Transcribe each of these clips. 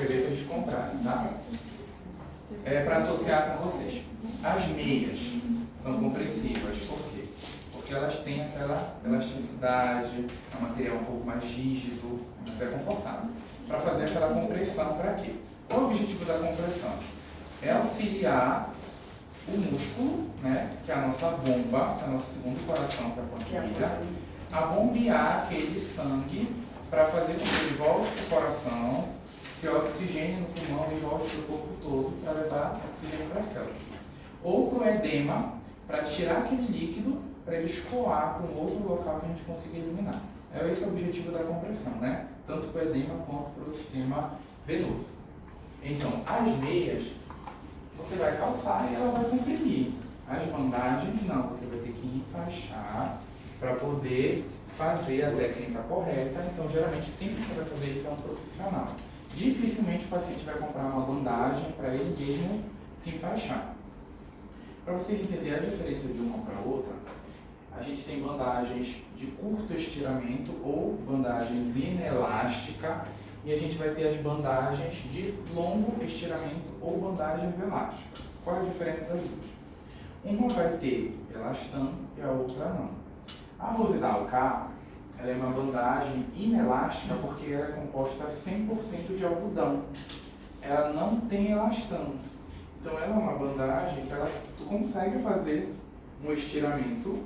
escrever para eles comprarem, tá? Para associar com vocês. As meias são compressivas, por quê? Porque elas têm aquela elasticidade, é um material um pouco mais rígido, mas é confortável. Para fazer aquela compressão para quê? Qual o objetivo da compressão? É auxiliar o músculo, né, que é a nossa bomba, que é o nosso segundo coração, que é a panturrilha, a bombear aquele sangue para fazer com que ele volte para o coração, se oxigênio no pulmão e volte para o corpo todo para levar oxigênio para a célula. Ou para o edema, para tirar aquele líquido, para ele escoar para um outro local que a gente consiga eliminar. Esse é o objetivo da compressão, né? Tanto para o edema quanto para o sistema venoso. Então, as meias, você vai calçar e ela vai comprimir. As bandagens, não, você vai ter que enfaixar para poder fazer a técnica correta. Então, geralmente, sempre que vai fazer isso é um profissional. Dificilmente o paciente vai comprar uma bandagem para ele mesmo se enfaixar. Para vocês entenderem a diferença de uma para outra, a gente tem bandagens de curto estiramento ou bandagens inelástica, e a gente vai ter as bandagens de longo estiramento ou bandagens elásticas. Qual é a diferença das duas? Uma vai ter elastano e a outra não. A Rosedal K, ela é uma bandagem inelástica porque ela é composta 100% de algodão. Ela não tem elastano. Então ela é uma bandagem que tu consegue fazer um estiramento,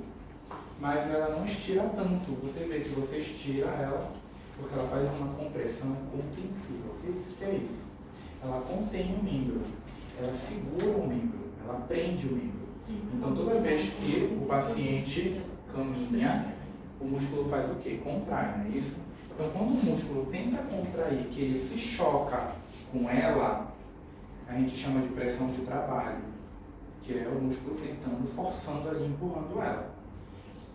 mas ela não estira tanto. Você vê que você estira ela, porque ela faz uma compressão compreensiva. O que é isso? Ela contém o membro, ela segura o membro, ela prende o membro. Então toda vez que o paciente caminha, o músculo faz o quê? Contrai, não é isso? Então quando o músculo tenta contrair, que ele se choca com ela, a gente chama de pressão de trabalho, que é o músculo tentando, forçando ali, empurrando ela.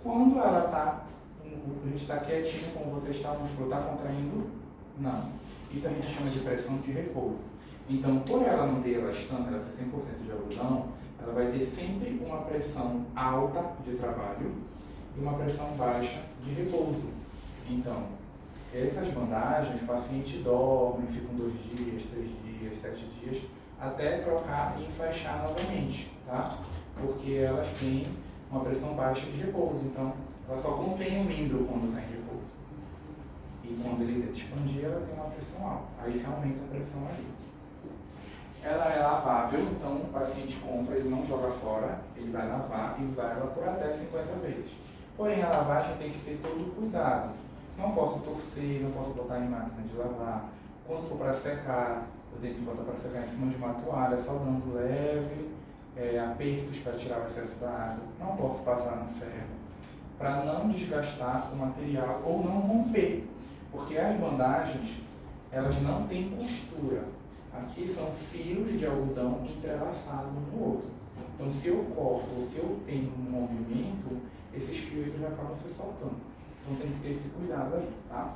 Quando ela está, a gente está quietinho, como você está, o músculo está contraindo? Não. Isso a gente chama de pressão de repouso. Então, por ela não ter elastano, ela ser 100% de algodão, ela vai ter sempre uma pressão alta de trabalho e uma pressão baixa de repouso. Então, essas bandagens, o paciente dorme, ficam 2 dias, 3 dias, 7 dias, até trocar e enfaixar novamente, tá? Porque elas têm uma pressão baixa de repouso, então ela só contém o membro quando está em repouso. E quando ele tenta expandir, ela tem uma pressão alta, aí se aumenta a pressão ali. Ela é lavável, então o paciente compra, ele não joga fora, ele vai lavar e usar ela por até 50 vezes. Porém, a lavagem tem que ter todo o cuidado. Não posso torcer, não posso botar em máquina de lavar. Quando for para secar, eu tenho que botar para secar em cima de uma toalha, só dando leve, apertos para tirar o excesso da água. Não posso passar no ferro, para não desgastar o material ou não romper. Porque as bandagens, elas não têm costura. Aqui são fios de algodão entrelaçados um no outro. Então, se eu corto ou se eu tenho um movimento, esses fios eles acabam se soltando. Então, tem que ter esse cuidado aí, tá?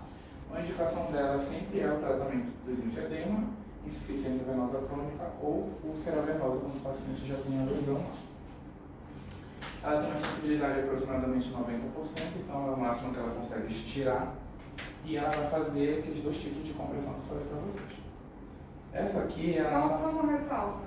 Uma indicação dela sempre é o tratamento do linfedema, insuficiência venosa crônica ou úlcera venosa, quando o paciente já tem a lesão. Ela tem uma sensibilidade de aproximadamente 90%, então é o máximo que ela consegue estirar. E ela vai fazer aqueles 2 tipos de compressão que eu falei para vocês. Essa aqui é a Só uma ressalva.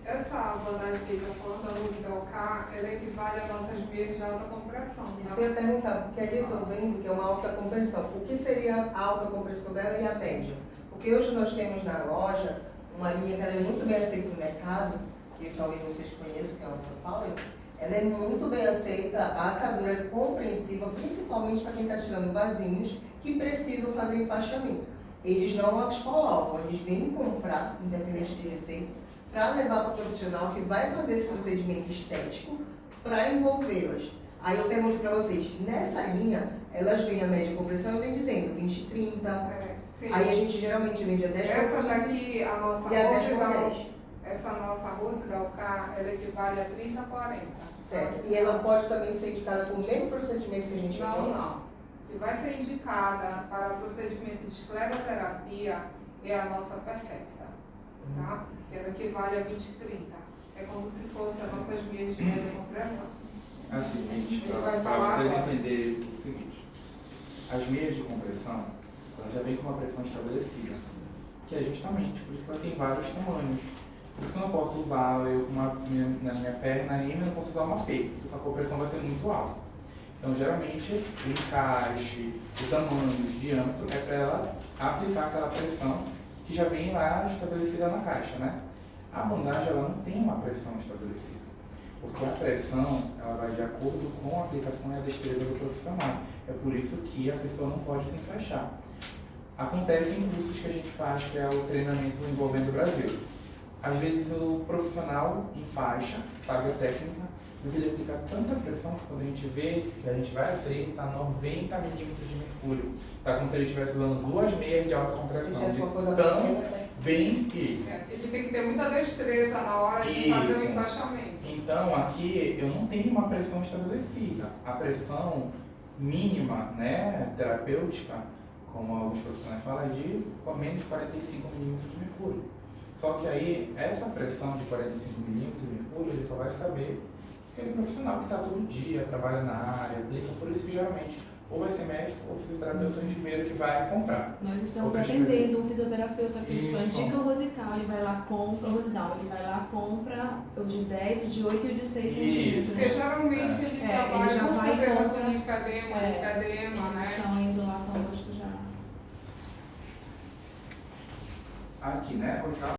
Essa bandagem que ele está falando, a Rosedal K, ela equivale às nossas meias de alta compressão. Tá? Isso que eu ia perguntar, porque ali eu estou vendo que é uma alta compressão. O que seria a alta compressão dela e a média? Porque hoje nós temos na loja uma linha que ela é muito bem aceita no mercado, que talvez vocês conheçam, que é a Power. Ela é muito bem aceita, a atadura é compreensiva, principalmente para quem está tirando vasinhos que precisam fazer enfaixamento. Eles não as colocam, eles vêm comprar, independente de receita, para levar para o profissional que vai fazer esse procedimento estético para envolvê-las. Aí eu pergunto para vocês, nessa linha, elas vêm a média compressão e vem dizendo 20, 30. Sim. Aí a gente geralmente vende a 10 por 15 essa daqui, a nossa e a 10 por Rosedal, 10. essa nossa Rosedal K, ela equivale a 30 a 40. Certo. E ela pode também ser indicada para o mesmo procedimento que a gente tem? Não. Que vai ser indicada para o procedimento de escleroterapia é a nossa perfecta, tá? Ela equivale a 20 e 30. É como se fosse as nossas meias de média compressão. Assim, Vai para falar vocês agora. entenderem o seguinte: as meias de compressão, elas já vêm com uma pressão estabelecida. que é justamente, por isso que ela tem vários tamanhos. Por isso que eu não posso usar na minha perna M, eu não posso usar uma P, porque essa compressão vai ser muito alta. Então, geralmente, o encaixe, o tamanho, o diâmetro é para ela aplicar aquela pressão que já vem lá estabelecida na caixa, né? A bandagem, ela não tem uma pressão estabelecida, porque a pressão, ela vai de acordo com a aplicação e a destreza do profissional. É por isso que a pessoa não pode se enfaixar. Acontece em cursos que a gente faz, que é o treinamento envolvendo o Brasil. Às vezes o profissional enfaixa, sabe a técnica, mas ele aplica tanta pressão que quando a gente vê, que a gente vai a freio, está 90 milímetros de mercúrio. Está como se ele estivesse usando 2 meias de alta compressão. Então, bem isso. Ele tem que ter muita destreza na hora de fazer o encaixamento. Então, aqui eu não tenho uma pressão estabelecida. A pressão mínima, né, terapêutica, como alguns profissionais falam, é de menos 45 milímetros de mercúrio. Só que aí, essa pressão de 45 milímetros de mercúrio, ele só vai saber aquele profissional que está todo dia, trabalha na área, aplica, por isso que geralmente ou vai ser médico ou fisioterapeuta ou enfermeiro que vai comprar. Nós estamos atendendo um fisioterapeuta que só indica o Rosical, ele vai lá, compra o Rosidal, ele vai lá, compra o de 10, o de 8 e o de 6 centímetros. Porque geralmente ele trabalha ele já com vai com linfedema, né? Eles estão indo lá conosco já. Aqui, né?